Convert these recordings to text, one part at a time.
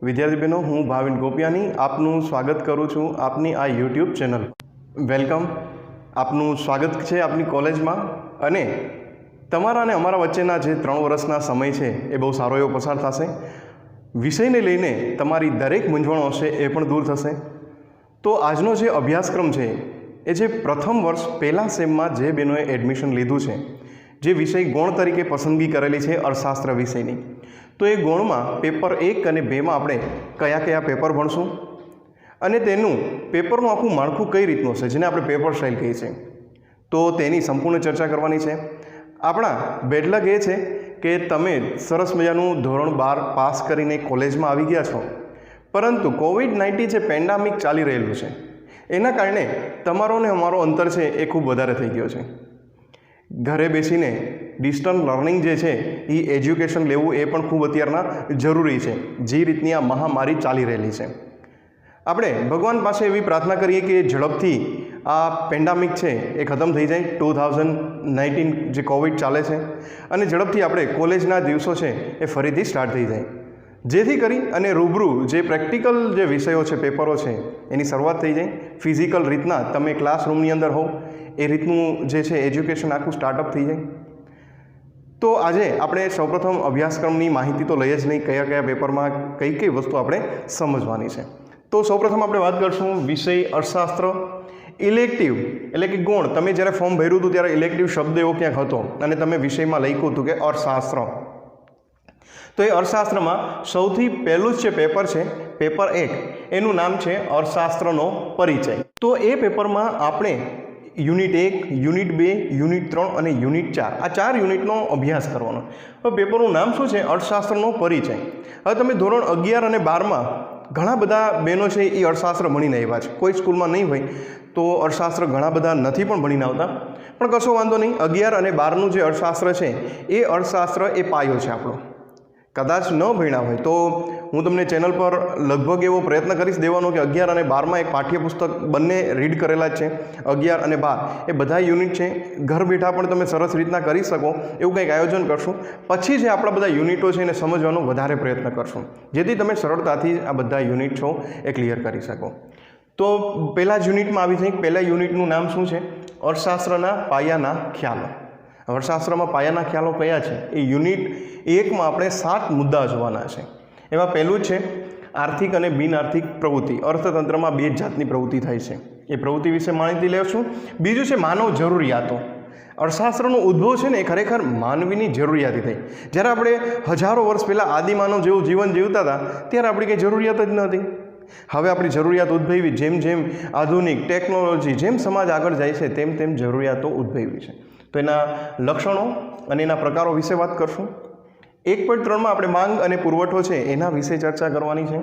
विद्यार्थी बहनों, हूँ भाविन गोपियानी आपનું સ્વાગત કરું છું આપની આ યુટ્યુબ ચેનલ। વેલકમ, આપનું સ્વાગત છે આપની કોલેજમાં। અને તમારા અને અમારા વચ્ચેના જે 3 વર્ષના સમય છે એ બહુ સારો એવો પસાર થશે। વિષયને લઈને તમારી દરેક મૂંઝવણો હશે એ પણ દૂર થશે। તો આજનો જે અભ્યાસક્રમ છે એ જે પ્રથમ વર્ષ પહેલા સેમમાં જે બહેનોએ એડમિશન લીધું છે, જે વિષય ગૌણ તરીકે પસંદગી કરેલી છે અર્થશાસ્ત્ર વિષયની, તો એ ગૌણમાં પેપર 1 અને 2માં આપણે કયા કયા પેપર ભણશું અને તેનું પેપરનું આખું માળખું કઈ રીતનું છે, જેને આપણે પેપર સ્ટાઇલ કહીએ છીએ, તો તેની સંપૂર્ણ ચર્ચા કરવાની છે। આપણા બેડલક એ છે કે તમે સરસ મજાનું ધોરણ 12 પાસ કરીને કોલેજમાં આવી ગયા છો, પરંતુ કોવિડ-19 જે પેન્ડામિક ચાલી રહેલું છે એના કારણે તમારો ને અમારો અંતર છે એ ખૂબ વધારે થઈ ગયો છે। ઘરે બેસીને ડિસ્ટન્સ લર્નિંગ જે છે એ એજ્યુકેશન લેવું એ પણ ખૂબ અત્યારના જરૂરી છે, જે રીતની આ મહામારી ચાલી રહેલી છે। આપણે ભગવાન પાસે એવી પ્રાર્થના કરીએ કે ઝડપથી આ પેન્ડામિક છે એ ખતમ થઈ જાય, 2019 જે કોવિડ ચાલે છે, અને ઝડપથી આપણે કોલેજના દિવસો છે એ ફરીથી સ્ટાર્ટ થઈ જાય, જેથી કરી અને રૂબરૂ જે પ્રેક્ટિકલ જે વિષયો છે, પેપરો છે, એની શરૂઆત થઈ જાય। ફિઝિકલ રીતના તમે ક્લાસરૂમની અંદર હો એ રીતનું જે છે એજ્યુકેશન આખું સ્ટાર્ટઅપ થઈ જાય। તો આજે આપણે સૌપ્રથમ અભ્યાસક્રમની માહિતી તો લઈએ જ નહીં, કયા કયા પેપરમાં કઈ કઈ વસ્તુ આપણે સમજવાની છે। તો સૌપ્રથમ આપણે વાત કરીશું વિષય અર્થશાસ્ત્ર ઇલેક્ટિવ એટલે કે ગૌણ। તમે જ્યારે ફોર્મ ભર્યું હતું ત્યારે ઇલેક્ટિવ શબ્દ એવો ક્યાંક હતો અને તમે વિષયમાં લખ્યું હતું કે અર્થશાસ્ત્ર, તો એ અર્થશાસ્ત્રમાં સૌથી પહેલું જ જે પેપર છે પેપર 1, એનું નામ છે અર્થશાસ્ત્રનો પરિચય। તો એ પેપરમાં આપણે યુનિટ 1, યુનિટ 2, યુનિટ 3 અને યુનિટ 4 આ 4 યુનિટનો અભ્યાસ કરવાનો। હવે પેપરનું નામ શું છે? અર્થશાસ્ત્રનો પરિચય। હવે તમે ધોરણ 11 અને 12માં ઘણા બધા બહેનો છે એ અર્થશાસ્ત્ર ભણીને આવ્યા છે, કોઈ સ્કૂલમાં નહીં હોય તો અર્થશાસ્ત્ર ઘણા બધા નથી પણ ભણીને આવતા, પણ કશો વાંધો નહીં। 11 અને 12નું જે અર્થશાસ્ત્ર છે એ અર્થશાસ્ત્ર એ પાયો છે આપણો। કદાચ ન ભણ્યા હોય તો હું તમને ચેનલ પર લગભગ એવો પ્રયત્ન કરીશ દેવાનો કે 11 અને 12માં એક પાઠ્યપુસ્તક બંને રીડ કરેલા જ છે, 11 અને 12 એ બધા યુનિટ છે, ઘર બેઠા પણ તમે સરસ રીતના કરી શકો એવું કંઈક આયોજન કરશું। પછી જે આપણા બધા યુનિટો છે એને સમજવાનો વધારે પ્રયત્ન કરશું, જેથી તમે સરળતાથી આ બધા યુનિટ છો એ ક્લિયર કરી શકો। તો પહેલા જ યુનિટમાં આવી જાય, પહેલા યુનિટનું નામ શું છે? અર્થશાસ્ત્રના પાયાના ખ્યાલો। અર્થશાસ્ત્રમાં પાયાના ખ્યાલો કયા છે? એ યુનિટ 1માં આપણે 7 મુદ્દા જોવાના છે। એમાં પહેલું છે આર્થિક અને બિન આર્થિક પ્રવૃત્તિ। અર્થતંત્રમાં 2 જાતની પ્રવૃત્તિ થાય છે, એ પ્રવૃત્તિ વિશે માહિતી લેશું। બીજું છે માનવ જરૂરિયાતો। અર્થશાસ્ત્રનો ઉદ્ભવ છે ને એ ખરેખર માનવીની જરૂરિયાતથી થઈ। જ્યારે આપણે હજારો વર્ષ પહેલાં આદિમાનવ જેવું જીવન જીવતા હતા ત્યારે આપણી કંઈ જરૂરિયાત જ નહોતી। હવે આપણી જરૂરિયાત ઉદ્ભવી, જેમ જેમ આધુનિક ટેકનોલોજી, જેમ સમાજ આગળ જાય છે તેમ તેમ જરૂરિયાતો ઉદ્ભવી છે। તો એના લક્ષણો અને એના પ્રકારો વિશે વાત કરશું। 1.3માં આપણે માંગ અને પુરવઠો છે એના વિશે ચર્ચા કરવાની છે।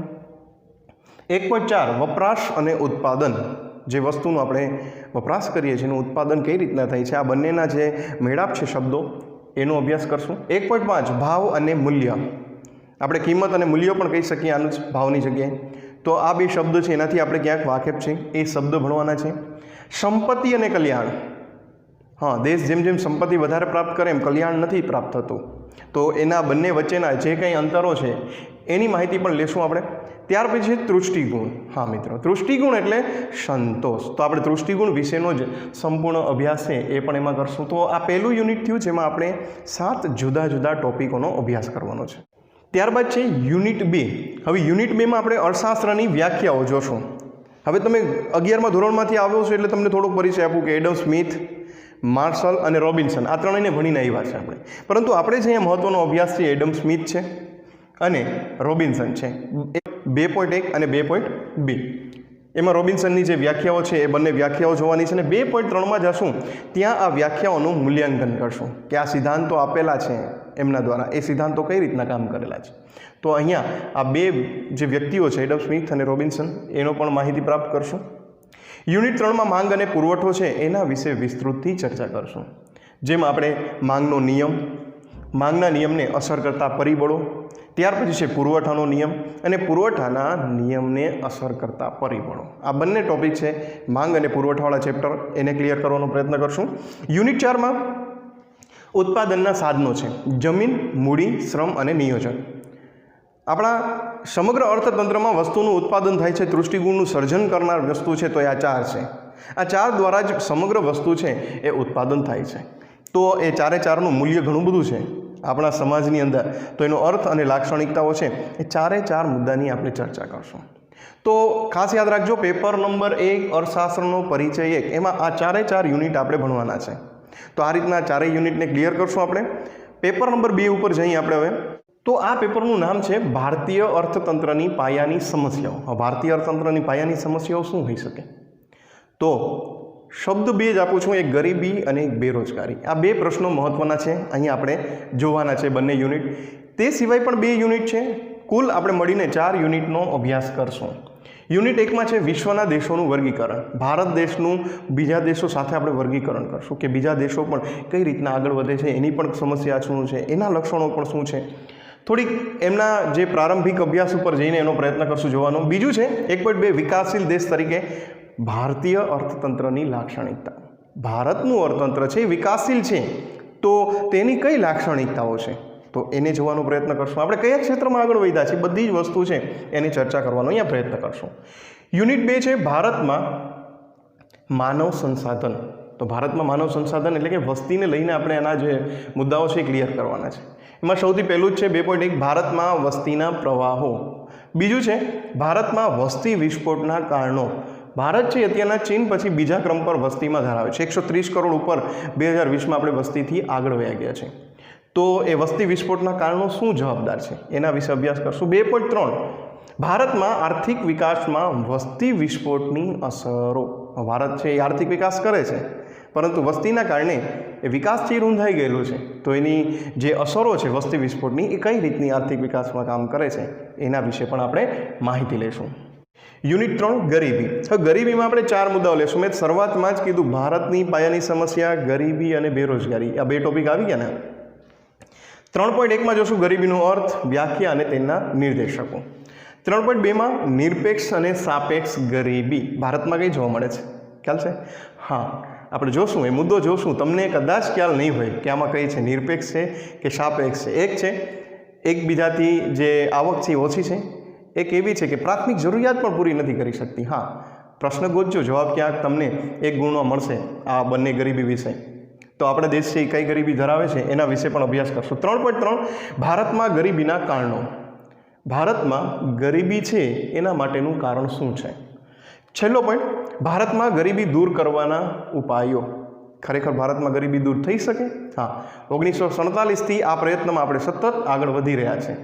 1.4 વપરાશ અને ઉત્પાદન, જે વસ્તુનો આપણે વપરાશ કરીએ છીએ એનું ઉત્પાદન કઈ રીતના થાય છે, આ બંનેના જે મેળાપ છે શબ્દો એનો અભ્યાસ કરશું। 1.5 ભાવ અને મૂલ્ય, આપણે કિંમત અને મૂલ્ય પણ કહી શકીએ આનું જ ભાવની જગ્યાએ। તો આ 2 શબ્દ છે એનાથી આપણે ક્યાંક વાકેફ છે, એ શબ્દ ભણવાના છે। સંપત્તિ અને કલ્યાણ, હા, દેશ જેમ જેમ સંપત્તિ વધારે પ્રાપ્ત કરે એમ કલ્યાણ નથી પ્રાપ્ત થતું, તો એના બંને વચ્ચેના જે કંઈ અંતરો છે એની માહિતી પણ લેશું આપણે। ત્યાર પછી તૃષ્ટિગુણ, હા મિત્રો, તૃષ્ટિગુણ એટલે સંતોષ, તો આપણે તૃષ્ટિગુણ વિશેનો જ સંપૂર્ણ અભ્યાસ છે એ પણ એમાં કરશું। તો આ પહેલું યુનિટ થયું જેમાં આપણે 7 જુદા જુદા ટોપિકોનો અભ્યાસ કરવાનો છે। ત્યારબાદ છે યુનિટ 2। હવે યુનિટ 2માં આપણે અર્થશાસ્ત્રની વ્યાખ્યાઓ જોશું। હવે તમે 11મા ધોરણમાંથી આવ્યો છો એટલે તમને થોડોક પરિચય આપું કે એડમ સ્મિથ, માર્શલ અને રોબિન્સન આ ત્રણેયને ભણીને આવ્યા છે આપણે, પરંતુ આપણે જે અહીંયા મહત્વનો અભ્યાસ છે એડમ સ્મિથ છે અને રોબિન્સન છે, 2.1 અને 2.2। એમાં રોબિન્સનની જે વ્યાખ્યાઓ છે એ બંને વ્યાખ્યાઓ જોવાની છે, અને 2.3માં જશું ત્યાં આ વ્યાખ્યાઓનું મૂલ્યાંકન કરશું કે આ સિદ્ધાંતો આપેલા છે એમના દ્વારા, એ સિદ્ધાંતો કઈ રીતના કામ કરેલા છે। તો અહીંયા આ 2 જે વ્યક્તિઓ છે એડમ સ્મિથ અને રોબિન્સન એનો પણ માહિતી પ્રાપ્ત કરશું। યુનિટ 3માં માંગ અને પુરવઠો છે એના વિશે વિસ્તૃતથી ચર્ચા કરશું, જેમાં આપણે માંગનો નિયમ, માંગના નિયમને અસર કરતા પરિબળો, ત્યાર પછી છે પુરવઠાનો નિયમ અને પુરવઠાના નિયમને અસર કરતા પરિબળો। આ બંને ટોપિક છે માંગ અને પુરવઠાવાળા ચેપ્ટર, એને ક્લિયર કરવાનો પ્રયત્ન કરશું। યુનિટ 4માં ઉત્પાદનના સાધનો છે, જમીન, મૂડી, શ્રમ અને નિયોજન। આપણા સમગ્ર અર્થતંત્રમાં વસ્તુનું ઉત્પાદન થાય છે, તૃષ્ટિગુણનું સર્જન કરનાર વસ્તુ છે તો એ આ 4 છે. આ 4 દ્વારા જ સમગ્ર વસ્તુ છે એ ઉત્પાદન થાય છે. તો એ 4નું મૂલ્ય ઘણું બધું છે આપણા સમાજની અંદર. તો એનો અર્થ અને લાક્ષણિકતાઓ છે એ 4 મુદ્દાની આપણે ચર્ચા કરશું. તો ખાસ યાદ રાખજો, પેપર નંબર 1 અર્થશાસ્ત્રનો પરિચય 1 એમાં આ 4 યુનિટ આપણે ભણવાના છે. તો આ રીતના 4 યુનિટને ક્લિયર કરશું આપણે. પેપર નંબર 2 ઉપર જઈએ આપણે હવે. તો આ પેપરનું નામ છે ભારતીય અર્થતંત્રની પાયાની સમસ્યાઓ. ભારતીય અર્થતંત્રની પાયાની સમસ્યાઓ શું હોઈ શકે? તો શબ્દ 2 જ આપું છું, એક ગરીબી અને એક બેરોજગારી. આ 2 પ્રશ્નો મહત્વના છે, અહીં આપણે જોવાના છે બંને યુનિટ. તે સિવાય પણ 2 યુનિટ છે. કુલ આપણે મળીને 4 યુનિટનો અભ્યાસ કરશું. યુનિટ 1માં છે વિશ્વના દેશોનું વર્ગીકરણ. ભારત દેશનું બીજા દેશો સાથે આપણે વર્ગીકરણ કરશું કે બીજા દેશો પણ કઈ રીતના આગળ વધે છે, એની પણ સમસ્યા શું છે, એના લક્ષણો પણ શું છે. થોડીક એમના જે પ્રારંભિક અભ્યાસ ઉપર જઈને એનો પ્રયત્ન કરશું જોવાનો. બીજું છે 1.2 વિકાસશીલ દેશ તરીકે ભારતીય અર્થતંત્રની લાક્ષણિકતા. ભારતનું અર્થતંત્ર છે એ વિકાસશીલ છે, તો તેની કઈ લાક્ષણિકતાઓ છે તો એને જોવાનો પ્રયત્ન કરશું. આપણે કયા ક્ષેત્રમાં આગળ વધ્યા છે બધી જ વસ્તુ છે એની ચર્ચા કરવાનો અહીંયા પ્રયત્ન કરશું. યુનિટ 2 છે ભારતમાં માનવ સંસાધન. તો ભારતમાં માનવ સંસાધન એટલે કે વસ્તીને લઈને આપણે એના જે મુદ્દાઓ છે એ ક્લિયર કરવાના છે. એમાં સૌથી પહેલું જ છે 2.1 ભારતમાં વસ્તીના પ્રવાહો. બીજું છે ભારતમાં વસ્તી વિસ્ફોટના કારણો. ભારત છે અત્યારના ચીન પછી બીજા ક્રમ પર વસ્તીમાં ધરાવે છે. 130 કરોડ ઉપર 2020માં આપણે વસ્તીથી આગળ વયા ગયા છે. તો એ વસ્તી વિસ્ફોટના કારણો શું જવાબદાર છે એના વિશે અભ્યાસ કરશું. 2.3 ભારતમાં આર્થિક વિકાસમાં વસ્તી વિસ્ફોટની અસરો. ભારત છે એ આર્થિક વિકાસ કરે છે, પરંતુ વસ્તીના કારણે એ વિકાસ છે રૂંધાઈ ગયેલો છે. તો એની જે અસરો છે વસ્તી વિસ્ફોટની એ કઈ રીતની આર્થિક વિકાસમાં કામ કરે છે એના વિશે પણ આપણે માહિતી લઈશું. યુનિટ 3 ગરીબી. હવે ગરીબીમાં આપણે 4 મુદ્દાઓ લેશું. મેં શરૂઆતમાં જ કીધું ભારતની પાયાની સમસ્યા ગરીબી અને બેરોજગારી. આ 2 ટોપિક આવી ગયા ને. 3.1માં જોશું ગરીબીનો અર્થ, વ્યાખ્યા અને તેના નિર્દેશકો. 3.2માં નિરપેક્ષ અને સાપેક્ષ ગરીબી ભારતમાં કઈ જોવા મળે છે, ખ્યાલ છે? હા, આપણે જોશું, એ મુદ્દો જોશું. તમને કદાચ ખ્યાલ નહીં હોય કે આમાં કઈ છે, નિરપેક્ષ છે કે સાપેક્ષ છે. એક છે એકબીજાથી જે આવક છે ઓછી છે, એક એવી છે કે પ્રાથમિક જરૂરિયાત પણ પૂરી નથી કરી શકતી. હા, પ્રશ્ન ગોતજો, જવાબ ક્યાંક તમને 1 ગુણમાં મળશે આ બંને ગરીબી વિશે. તો આપણા દેશ છે એ કઈ ગરીબી ધરાવે છે એના વિશે પણ અભ્યાસ કરશું. 3.3 ભારતમાં ગરીબીના કારણો. ભારતમાં ગરીબી છે એના માટેનું કારણ શું છે. છેલ્લો પોઈન્ટ, ભારતમાં ગરીબી દૂર કરવાના ઉપાયો. ખરેખર ભારતમાં ગરીબી દૂર થઈ શકે? હા, 1947થી આ પ્રયત્નમાં આપણે સતત આગળ વધી રહ્યા છે,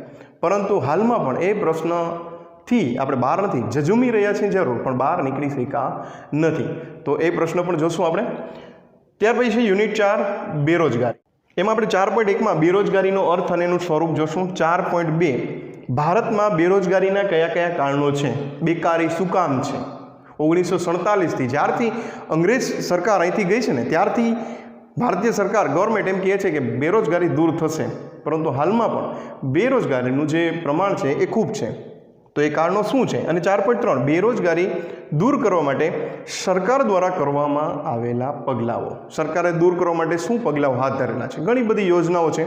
પરંતુ હાલમાં પણ એ પ્રશ્નથી આપણે બહાર નથી. ઝઝૂમી રહ્યા છીએ જરૂર, પણ બહાર નીકળી શક્યા નથી. તો એ પ્રશ્ન પણ જોશું આપણે. ત્યાર પછી છે યુનિટ 4 બેરોજગારી. એમાં આપણે 4.1માં બેરોજગારીનો અર્થ અને એનું સ્વરૂપ જોશું. 4.2 ભારતમાં બેરોજગારીના કયા કયા કારણો છે, બેકારી શું કામ છે. 1947થી જ્યારથી અંગ્રેજ સરકાર અહીંથી ગઈ છે ને ત્યારથી ભારતીય સરકાર ગવર્મેન્ટ એમ કહે છે કે બેરોજગારી દૂર થશે, પરંતુ હાલમાં પણ બેરોજગારીનું જે પ્રમાણ છે એ ખૂબ છે. તો એ કારણો શું છે? અને 4.3 બેરોજગારી દૂર કરવા માટે સરકાર દ્વારા કરવામાં આવેલા પગલાઓ. સરકારે દૂર કરવા માટે શું પગલાઓ હાથ ધરેલા છે? ઘણી બધી યોજનાઓ છે,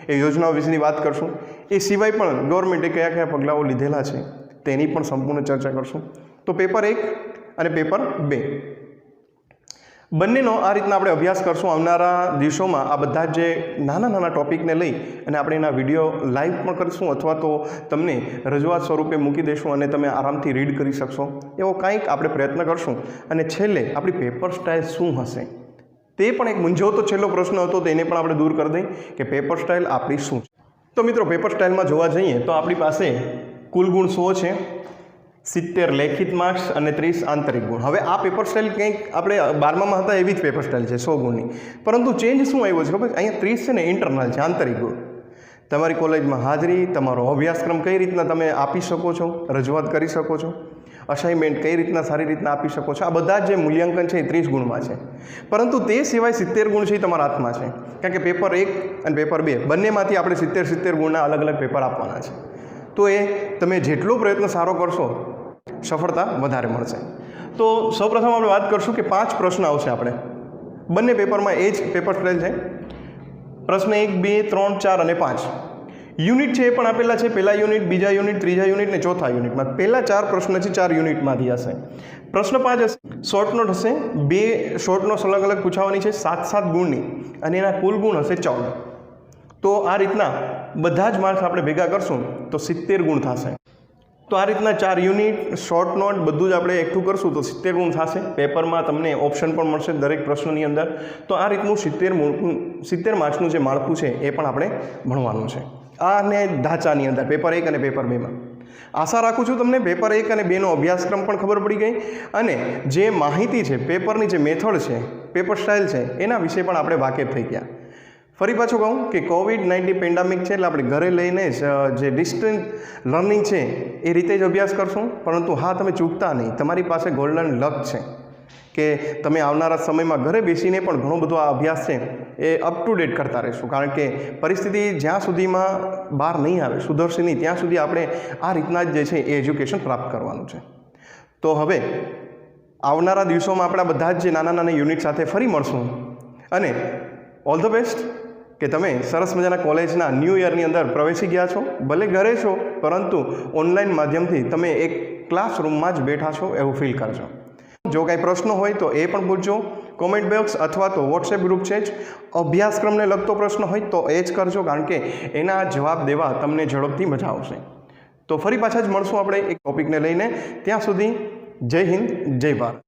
એ યોજનાઓ વિશેની વાત કરશું. એ સિવાય પણ ગવર્મેન્ટે કયા કયા પગલાઓ લીધેલા છે તેની પણ સંપૂર્ણ ચર્ચા કરશું. તો પેપર 1 અને પેપર 2 બંનેનો આ રીતના આપણે અભ્યાસ કરશું. આવનારા દિવસોમાં આ બધા જે નાના નાના ટોપિકને લઈ અને આપણે એના વિડીયો લાઈવ પણ કરીશું, અથવા તો તમને રજૂઆત સ્વરૂપે મૂકી દઈશું અને તમે આરામથી રીડ કરી શકશો. એવો કંઈક આપણે પ્રયત્ન કરશું. અને છેલ્લે આપણી પેપર સ્ટાઇલ શું હશે તે પણ એક મૂંઝવતો છેલ્લો પ્રશ્ન હતો, તો એને પણ આપણે દૂર કરી દઈએ કે પેપર સ્ટાઇલ આપણી શું છે. તો મિત્રો, પેપર સ્ટાઇલમાં જોવા જઈએ તો આપણી પાસે કુલ ગુણ 100 છે, 70 લેખિત માર્ક્સ અને 30 આંતરિક ગુણ. હવે આ પેપર સ્ટાઇલ કંઈક આપણે 12માં હતા એવી જ પેપર સ્ટાઇલ છે 100 ગુણની, પરંતુ ચેન્જ શું આવ્યો છે ખબર? અહીંયા 30 છે ને ઇન્ટરનલ છે, આંતરિક ગુણ. તમારી કોલેજમાં હાજરી, તમારો અભ્યાસક્રમ કઈ રીતના તમે આપી શકો છો, રજૂઆત કરી શકો છો, અસાઇનમેન્ટ કઈ રીતના સારી રીતના આપી શકો છો, આ બધા જે મૂલ્યાંકન છે એ 30 ગુણમાં છે. પરંતુ તે સિવાય 70 ગુણ છે એ તમારા હાથમાં છે, કારણ કે પેપર 1 અને પેપર 2 બંનેમાંથી આપણે 70 ગુણના અલગ અલગ પેપર આપવાના છે. તો એ તમે જેટલો પ્રયત્ન સારો કરશો સફળતા વધારે મળશે. તો સૌપ્રથમ આપણે વાત કરશું કે 5 પ્રશ્ન આવશે આપણે બંને પેપરમાં. એ જ પેપર સ્ટાઇલ છે. પ્રશ્ન 1, 2, 3, 4 અને 5. યુનિટ છે એ પણ આપેલા છે, પહેલા યુનિટ, બીજા યુનિટ, ત્રીજા યુનિટ ને ચોથા યુનિટમાં. પહેલા 4 પ્રશ્ન છે 4 યુનિટમાંથી હશે. પ્રશ્ન 5 હશે, શોર્ટ નોટ હશે, 2 શોર્ટ નોટ્સ અલગ અલગ પૂછાવાની છે 7-7 ગુણની, અને એના કુલ ગુણ હશે 14. તો આ રીતના બધા જ માર્ક્સ આપણે ભેગા કરશું તો 70 ગુણ થશે. તો આ રીતના 4 યુનિટ, શોર્ટ નોટ બધું જ આપણે એકઠું કરશું તો 70 ગુણ થશે. પેપરમાં તમને ઓપ્શન પણ મળશે દરેક પ્રશ્નની અંદર. તો આ રીતનું 70 માર્ક્સનું જે માળખું છે એ પણ આપણે ભણવાનું છે. અને ઢાંચાની અંદર પેપર 1 અને પેપર 2માં. આશા રાખું છું તમને પેપર 1 અને 2નો અભ્યાસક્રમ પણ ખબર પડી ગઈ, અને જે માહિતી છે, પેપરની જે મેથડ છે, પેપર સ્ટાઇલ છે, એના વિશે પણ આપણે વાકેફ થઈ ગયા. ફરી પાછું કહું કે કોવિડ-19 પેન્ડામિક છે એટલે આપણે ઘરે લઈને જ જે ડિસ્ટન્સ લર્નિંગ છે એ રીતે જ અભ્યાસ કરશું. પરંતુ હા, તમે ચૂકતા નહીં, તમારી પાસે ગોલ્ડન લક છે કે તમે આવનારા સમયમાં ઘરે બેસીને પણ ઘણો બધો આ અભ્યાસ છે એ અપ ટુ ડેટ કરતા રહીશું. કારણ કે પરિસ્થિતિ જ્યાં સુધીમાં બહાર નહીં આવે, સુધરશે નહીં, ત્યાં સુધી આપણે આ રીતના જ જે છે એ એજ્યુકેશન પ્રાપ્ત કરવાનું છે. તો હવે આવનારા દિવસોમાં આપણા બધા જ જે નાના નાના યુનિટ સાથે ફરી મળશું, અને ઓલ ધ બેસ્ટ કે તમે સરસ મજાના કોલેજના ન્યૂ યરની અંદર પ્રવેશી ગયા છો. ભલે ઘરે છો, પરંતુ ઓનલાઈન માધ્યમથી તમે એક ક્લાસરૂમમાં જ બેઠા છો એવું ફીલ કરજો. જો કાંઈ પ્રશ્નો હોય તો એ પણ પૂછજો કોમેન્ટ બોક્સ, અથવા તો વોટ્સએપ ગ્રુપ છે જ. અભ્યાસક્રમને લગતો પ્રશ્ન હોય તો એ જ કરજો, કારણ કે એના જવાબ દેવા તમને ઝડપથી મજા આવશે. તો ફરી પાછા જ મળશું આપણે એક ટોપિકને લઈને. ત્યાં સુધી જય હિન્દ, જય ભારત.